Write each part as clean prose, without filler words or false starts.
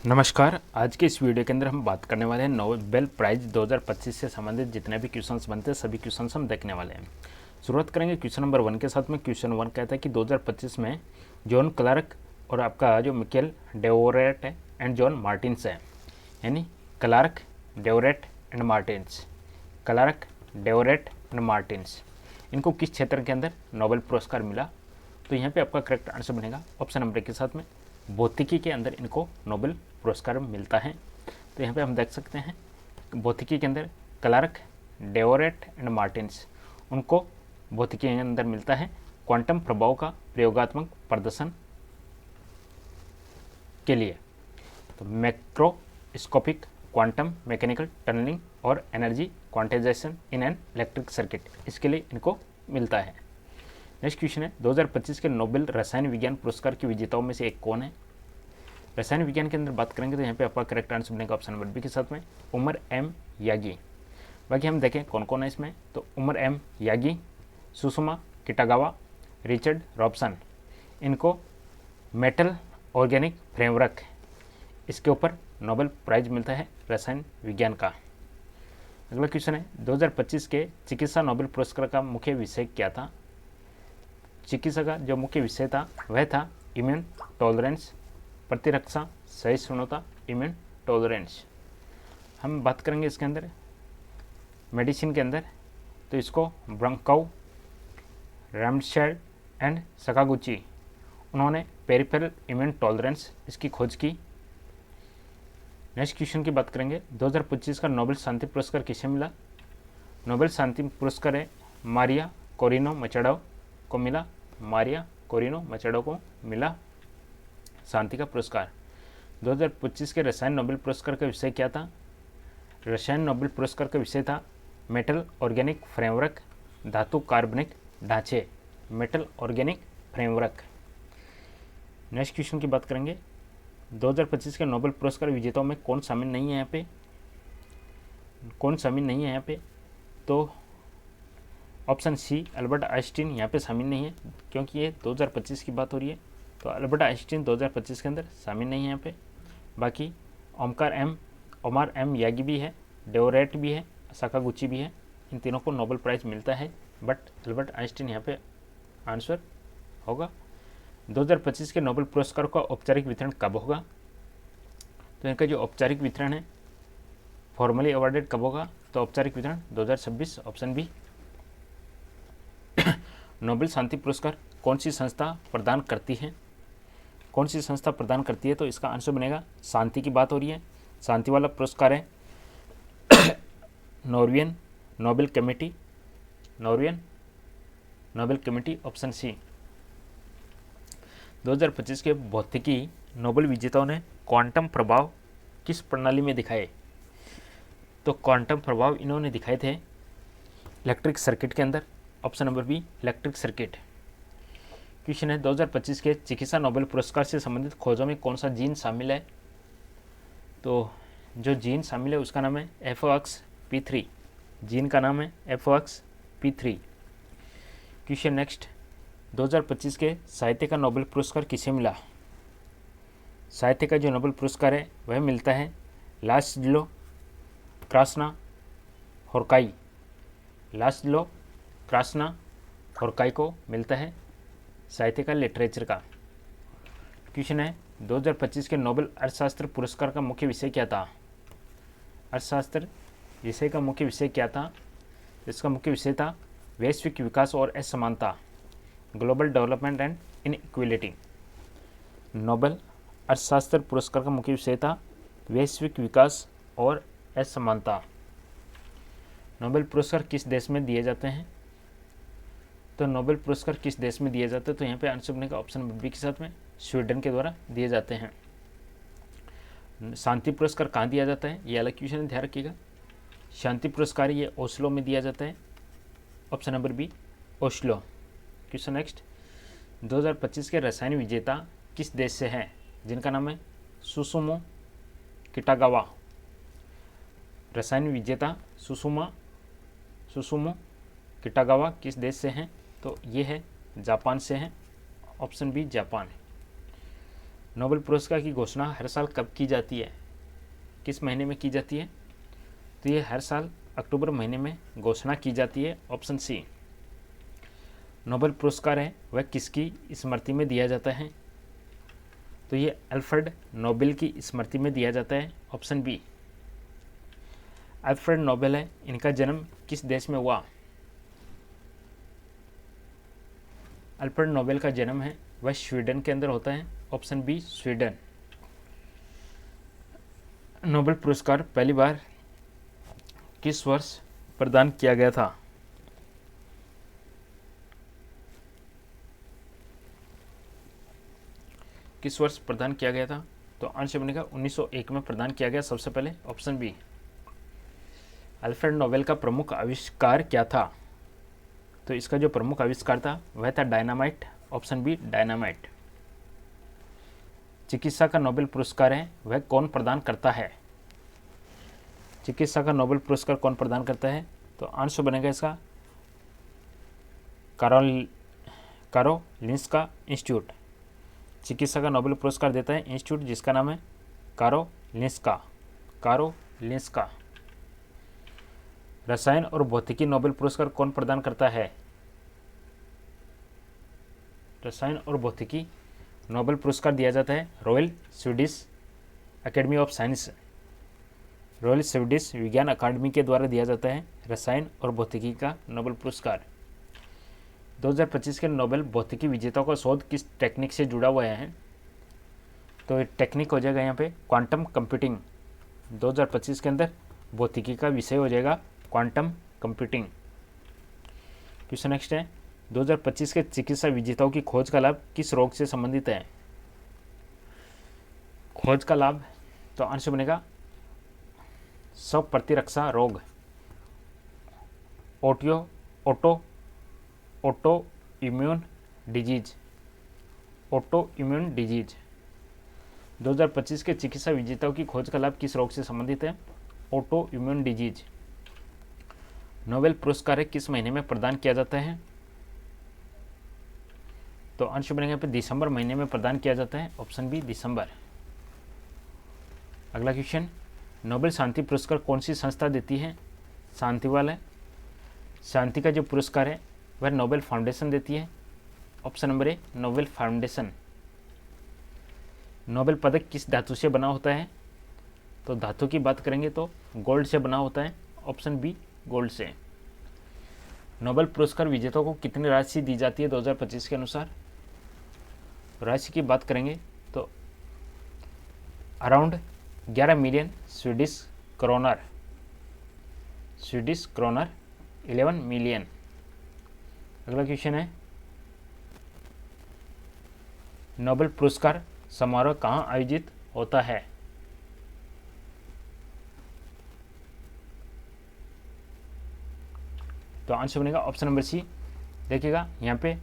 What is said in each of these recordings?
नमस्कार। आज के इस वीडियो के अंदर हम बात करने वाले हैं नोबेल प्राइज़ 2025 से संबंधित जितने भी क्वेश्चंस बनते हैं सभी क्वेश्चंस हम देखने वाले हैं। शुरुआत करेंगे क्वेश्चन नंबर 1 के साथ में। क्वेश्चन 1 कहता है कि 2025 में जॉन क्लार्क और आपका जो Michel Devoret and John Martinis है, यानी Clarke, Devoret and Martinis, Clarke, Devoret and Martinis, इनको किस क्षेत्र के अंदर नोबेल पुरस्कार मिला? तो यहाँ पे आपका करेक्ट आंसर बनेगा ऑप्शन नंबर के साथ में भौतिकी के अंदर इनको नोबेल पुरस्कार मिलता है। तो यहाँ पे हम देख सकते हैं भौतिकी के अंदर क्लार्क, डेवोरेट एंड मार्टिन्स, उनको भौतिकी के अंदर मिलता है क्वांटम प्रभाव का प्रयोगात्मक प्रदर्शन के लिए। तो मैक्रोस्कोपिक क्वांटम मैकेनिकल टनलिंग और energy quantization in an electric circuit, इसके लिए इनको मिलता है। नेक्स्ट क्वेश्चन है 2025 के नोबेल रसायन विज्ञान पुरस्कार के विजेताओं में से एक कौन है? रसायन विज्ञान के अंदर बात करेंगे तो यहाँ पे आपका करेक्ट आंसर बनेगा ऑप्शन नंबर बी के साथ में उमर एम यागी। बाकी हम देखें कौन कौन है इसमें, तो Omar M Yaghi, Susumu Kitagawa, Richard Robson, इनको मेटल ऑर्गेनिक फ्रेमवर्क, इसके ऊपर नोबेल प्राइज मिलता है रसायन विज्ञान का। अगला क्वेश्चन है 2025 के चिकित्सा नोबेल पुरस्कार का मुख्य विषय क्या था? चिकित्सा का जो मुख्य विषय था वह था इम्यून टॉलरेंस, प्रतिरक्षा सहिष्णुता, इम्यून टॉलरेंस। हम बात करेंगे इसके अंदर मेडिसिन के अंदर, तो इसको ब्रंकाउ, रैमशेल्ड एंड सकागुची, उन्होंने पेरिफेरल इम्यून टॉलरेंस इसकी खोज की। नेक्स्ट क्वेश्चन की बात करेंगे 2025 का नोबेल शांति पुरस्कार किसे मिला? नोबेल शांति पुरस्कार है मारिया कोरिनो मचाडो को मिला, मारिया कोरिनो मचाडो को मिला शांति का पुरस्कार। 2025 के रसायन नोबेल पुरस्कार का विषय क्या था? रसायन नोबेल पुरस्कार का विषय था मेटल ऑर्गेनिक फ्रेमवर्क, धातु कार्बनिक ढांचे, metal organic framework. Next question की बात करेंगे 2025 के नोबेल पुरस्कार विजेताओं में कौन शामिल नहीं है यहाँ पे? कौन शामिल नहीं है यहाँ पे? तो ऑप्शन सी अल्बर्ट आइंस्टीन यहाँ पे शामिल नहीं है, क्योंकि ये 2025 की बात हो रही है, तो अल्बर्ट आइंस्टीन 2025 के अंदर शामिल नहीं है यहाँ पे। बाकी ओमार एम यागी भी है, डेवोरेट भी है, साकागुची भी है, इन तीनों को नोबेल प्राइज मिलता है, बट अल्बर्ट आइंस्टीन यहाँ पे आंसर होगा। 2025 के नोबेल पुरस्कार का औपचारिक वितरण कब होगा? तो इनका जो औपचारिक वितरण है फॉर्मली अवार्डेड कब होगा? तो औपचारिक वितरण 2026, ऑप्शन बी। नोबेल शांति पुरस्कार कौन सी संस्था प्रदान करती है? कौन सी संस्था प्रदान करती है? तो इसका आंसर बनेगा, शांति की बात हो रही है, शांति वाला पुरस्कार है Norwegian Nobel committee, Norwegian Nobel committee, option C. 2025 के भौतिकी नोबेल विजेताओं ने क्वांटम प्रभाव किस प्रणाली में दिखाए? तो क्वांटम प्रभाव इन्होंने दिखाए थे इलेक्ट्रिक सर्किट के अंदर, option number B electric circuit. Question है 2025 के चिकित्सा नोबेल पुरस्कार से संबंधित खोजों में कौन सा जीन शामिल है? तो जो जीन शामिल है उसका नाम है FOXP3, जीन का नाम है FOXP3। क्वेश्चन नेक्स्ट 2025 के साहित्य का नोबेल पुरस्कार किसे मिला? साहित्य का जो नोबेल पुरस्कार है वह मिलता है लास्लो क्रास्ना होर्काई, लास्लो क्रास्ना होर्काई को मिलता है साहित्य का लिटरेचर का। क्वेश्चन है 2025 के नोबेल अर्थशास्त्र पुरस्कार का मुख्य विषय क्या था? अर्थशास्त्र विषय का मुख्य विषय क्या था? इसका मुख्य विषय था वैश्विक विकास और असमानता, global development and inequality. Nobel अर्थशास्त्र पुरस्कार का मुख्य विषय था वैश्विक विकास और असमानता। नोबेल पुरस्कार किस देश में दिए जाते हैं? तो नोबेल पुरस्कार किस देश में दिए जाते हैं? तो यहाँ पे आंसर बनेगा ऑप्शन नंबर बी के साथ में स्वीडन के द्वारा दिए जाते हैं। शांति पुरस्कार कहाँ दिया जाता है? ये अलग क्वेश्चन है, ध्यान रखिएगा। शांति पुरस्कार ये ओस्लो में दिया जाता है, option number B Oslo. Question next 2025 के रसायन विजेता किस देश से हैं जिनका नाम है सुसुमो किटागावा? रसायन विजेता सुसुमो किटागावा किस देश से हैं? तो ये है जापान से हैं, ऑप्शन बी जापान। नोबेल पुरस्कार की घोषणा हर साल कब की जाती है, किस महीने में की जाती है? तो ये हर साल अक्टूबर महीने में घोषणा की जाती है। Option C. नोबेल पुरस्कार है वह किसकी स्मृति में दिया जाता है? तो ये अल्फ्रेड नोबेल की स्मृति में दिया जाता है। Option B. अल्फ्रेड नोबेल है, इनका जन्म किस देश में हुआ? अल्फ्रेड नोबेल का जन्म है वह स्वीडन के अंदर होता है। Option B Sweden. नोबेल पुरस्कार पहली बार किस वर्ष प्रदान किया गया था? किस वर्ष प्रदान किया गया था? तो आंसर बनेगा 1901 में प्रदान किया गया सबसे पहले। Option B. अल्फ्रेड नोबेल का प्रमुख आविष्कार क्या था? तो इसका जो प्रमुख आविष्कार था वह था डायनामाइट। Option B dynamite. चिकित्सा का नोबेल पुरस्कार है वह कौन प्रदान करता है? चिकित्सा का नोबेल पुरस्कार कौन प्रदान करता है? तो आंसर बनेगा इसका कारोलिंस्का इंस्टीट्यूट। चिकित्सा का नोबेल पुरस्कार देता है इंस्टीट्यूट जिसका नाम है कारोलिंस्का। रसायन और भौतिकी नोबेल पुरस्कार कौन प्रदान करता है? रसायन और भौतिकी नोबेल पुरस्कार दिया जाता है royal Swedish academy of science. Royal Swedish विज्ञान अकादमी के द्वारा दिया जाता है रसायन और भौतिकी का नोबेल पुरस्कार। 2025 के नोबेल भौतिकी विजेताओं का शोध किस टेक्निक से जुड़ा हुआ है? तो टेक्निक हो जाएगा यहाँ पे क्वांटम कंप्यूटिंग। 2025 के अंदर भौतिकी का विषय हो जाएगा क्वांटम कंप्यूटिंग। क्वेश्चन नेक्स्ट है 2025 के चिकित्सा विजेताओं की खोज का लाभ किस रोग से संबंधित है? खोज का लाभ तो आंसर बनेगा स्व प्रतिरक्षा रोग। Auto immune disease. 2025 के चिकित्सा विजेताओं की खोज का लाभ किस रोग से संबंधित है? Auto immune disease. नोबेल पुरस्कार किस महीने में प्रदान किया जाता है? तो आंसर बनेगा यहाँ पे दिसंबर महीने में प्रदान किया जाता है। ऑप्शन बी दिसंबर। अगला क्वेश्चन, नोबेल शांति पुरस्कार कौन सी संस्था देती है? शांति वाला शांति का जो पुरस्कार है वह नोबेल फाउंडेशन देती है। Option number A Nobel foundation. Nobel पदक किस धातु से बना होता है? तो धातु की बात करेंगे तो गोल्ड से बना होता है। ऑप्शन बी गोल्ड से। नोबेल पुरस्कार विजेताओं को कितनी राशि दी जाती है 2025 के अनुसार? राशि की बात करेंगे तो around 11 million Swedish kronor 11 million. अगला क्वेश्चन है नोबेल पुरस्कार समारोह कहाँ आयोजित होता है? तो आंसर बनेगा ऑप्शन नंबर सी। देखिएगा यहाँ पे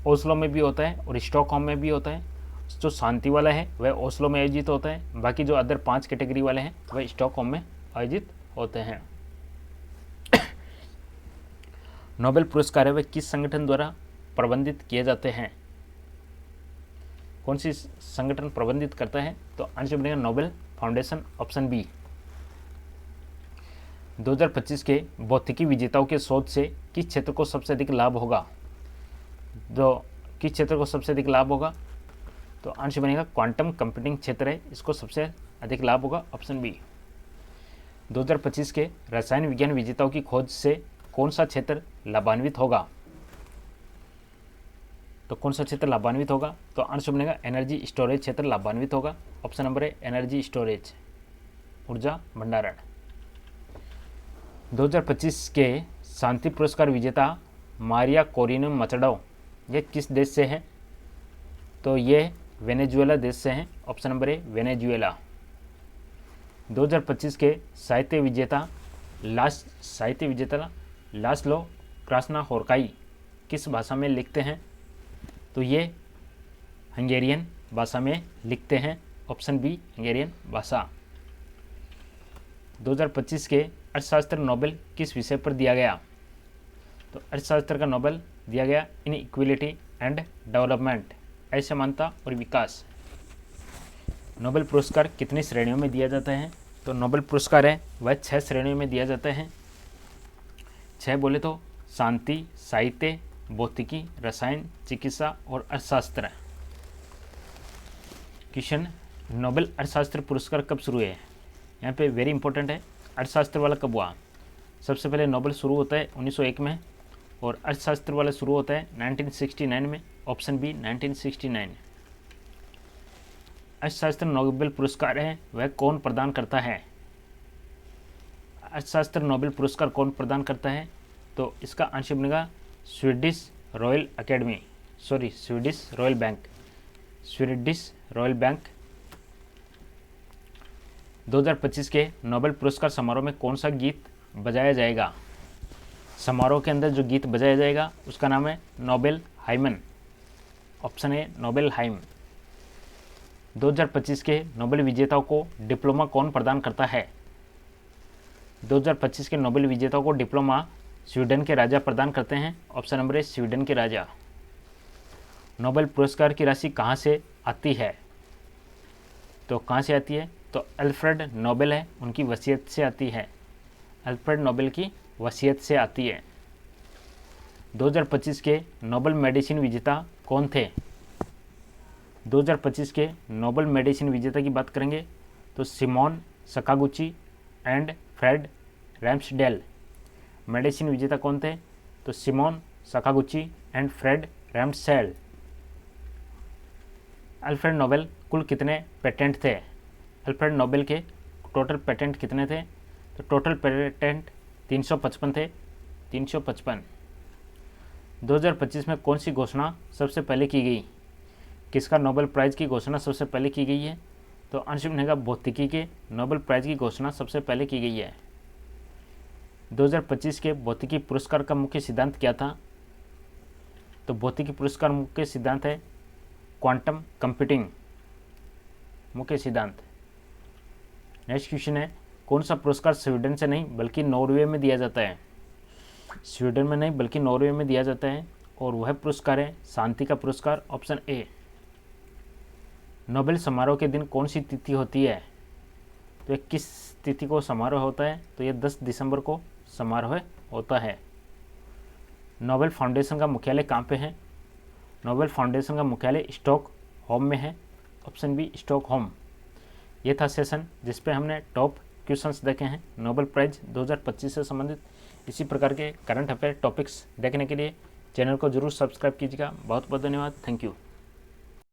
ओस्लो में भी होता है और स्टॉकहोम में भी होता है। जो शांति वाला है वह ओस्लो में आयोजित होता है, बाकी जो अदर 5 कैटेगरी वाले हैं वह स्टॉकहोम में आयोजित होते हैं। नोबेल पुरस्कार है वह किस संगठन द्वारा प्रबंधित किए जाते हैं? कौन सी संगठन प्रबंधित करता है? तो आंसर बनेगा नोबेल फाउंडेशन। Option B. 2025 के भौतिकी विजेताओं के शोध से किस क्षेत्र को सबसे अधिक लाभ होगा? किस क्षेत्र को सबसे अधिक लाभ होगा? तो आंसर बनेगा क्वांटम कंप्यूटिंग क्षेत्र है, इसको सबसे अधिक लाभ होगा। Option B. 2025 के रसायन विज्ञान विजेताओं की खोज से कौन सा क्षेत्र लाभान्वित होगा? तो कौन सा क्षेत्र लाभान्वित होगा? तो आंसर बनेगा एनर्जी स्टोरेज क्षेत्र लाभान्वित होगा। ऑप्शन नंबर है एनर्जी स्टोरेज, ऊर्जा भंडारण। 2025 के शांति पुरस्कार विजेता मारिया कोरिनो मचडो ये किस देश से हैं? तो ये वेनेजुएला देश से हैं। Option number A Venezuela. 2025 के साहित्य विजेता लास्लो क्रास्नाहोर्काई किस भाषा में लिखते हैं? तो ये हंगेरियन भाषा में लिखते हैं। ऑप्शन बी हंगेरियन भाषा। 2025 के अर्थशास्त्र नोबेल किस विषय पर दिया गया? तो अर्थशास्त्र का नोबेल दिया गया इन इक्विलिटी एंड डेवलपमेंट, असमानता और विकास। नोबेल पुरस्कार कितनी श्रेणियों में दिया जाता है? तो नोबेल पुरस्कार है वह 6 श्रेणियों में दिया जाता है। 6 बोले तो शांति, साहित्य, भौतिकी, रसायन, चिकित्सा और अर्थशास्त्र। क्वेश्चन, नोबेल अर्थशास्त्र पुरस्कार कब शुरू हुए? यहाँ पे वेरी इंपॉर्टेंट है, अर्थशास्त्र वाला कब हुआ? सबसे पहले नोबेल शुरू होता है 1901 में और अर्थशास्त्र वाला शुरू होता है 1969 में। Option B 1969। अर्थशास्त्र नोबेल पुरस्कार है वह कौन प्रदान करता है? अर्थशास्त्र नोबेल पुरस्कार कौन प्रदान करता है? तो इसका आंसर बनेगा स्वीडिश रॉयल बैंक। 2025 के नोबेल पुरस्कार समारोह में कौन सा गीत बजाया जाएगा? समारोह के अंदर जो गीत बजाया जाएगा उसका नाम है नोबेल हाइमन। ऑप्शन ए नोबेल हाइम। 2025 के नोबेल विजेताओं को डिप्लोमा कौन प्रदान करता है? 2025 के नोबेल विजेताओं को डिप्लोमा स्वीडन के राजा प्रदान करते हैं। ऑप्शन नंबर ए स्वीडन के राजा। नोबेल पुरस्कार की राशि कहाँ से आती है? तो कहाँ से आती है? तो अल्फ्रेड नोबेल है उनकी वसीयत से आती है। अल्फ्रेड नोबेल की वसीयत से आती है। 2025 के नोबेल मेडिसिन विजेता कौन थे? 2025 के नोबेल मेडिसिन विजेता की बात करेंगे तो Shimon Sakaguchi and Fred Ramsdell. Medicine विजेता कौन थे? तो Shimon Sakaguchi and Fred Ramsdell. Alfred Nobel कुल कितने पेटेंट थे? अल्फ्रेड नोबेल के टोटल पेटेंट कितने थे? तो टोटल पेटेंट 355 थे। 355। 2025 में कौन सी घोषणा सबसे पहले की गई? किसका नोबेल प्राइज़ की घोषणा सबसे पहले की गई है? तो आंसर बनेगा भौतिकी के नोबेल प्राइज़ की घोषणा सबसे पहले की गई है। 2025 के भौतिकी पुरस्कार का मुख्य सिद्धांत क्या था? तो भौतिकी पुरस्कार मुख्य सिद्धांत है क्वांटम कंप्यूटिंग। मुख्य सिद्धांत। नेक्स्ट क्वेश्चन है, कौन सा पुरस्कार स्वीडन से नहीं बल्कि नॉर्वे में दिया जाता है? स्वीडन में नहीं बल्कि नॉर्वे में दिया जाता है और वह पुरस्कार है शांति का पुरस्कार। Option A. नोबेल समारोह के दिन कौन सी तिथि होती है? तो ये किस तिथि को समारोह होता है? तो ये 10 दिसंबर को समारोह होता है। नोबेल फाउंडेशन का मुख्यालय कहाँ पे है? नोबेल फाउंडेशन का मुख्यालय स्टॉकहोम में है। Option B Stockholm. ये था सेशन जिस पे हमने टॉप क्वेश्चंस देखे हैं नोबेल प्राइज़ 2025 से संबंधित। इसी प्रकार के करंट अफेयर टॉपिक्स देखने के लिए चैनल को जरूर सब्सक्राइब कीजिएगा। बहुत बहुत धन्यवाद। Thank you.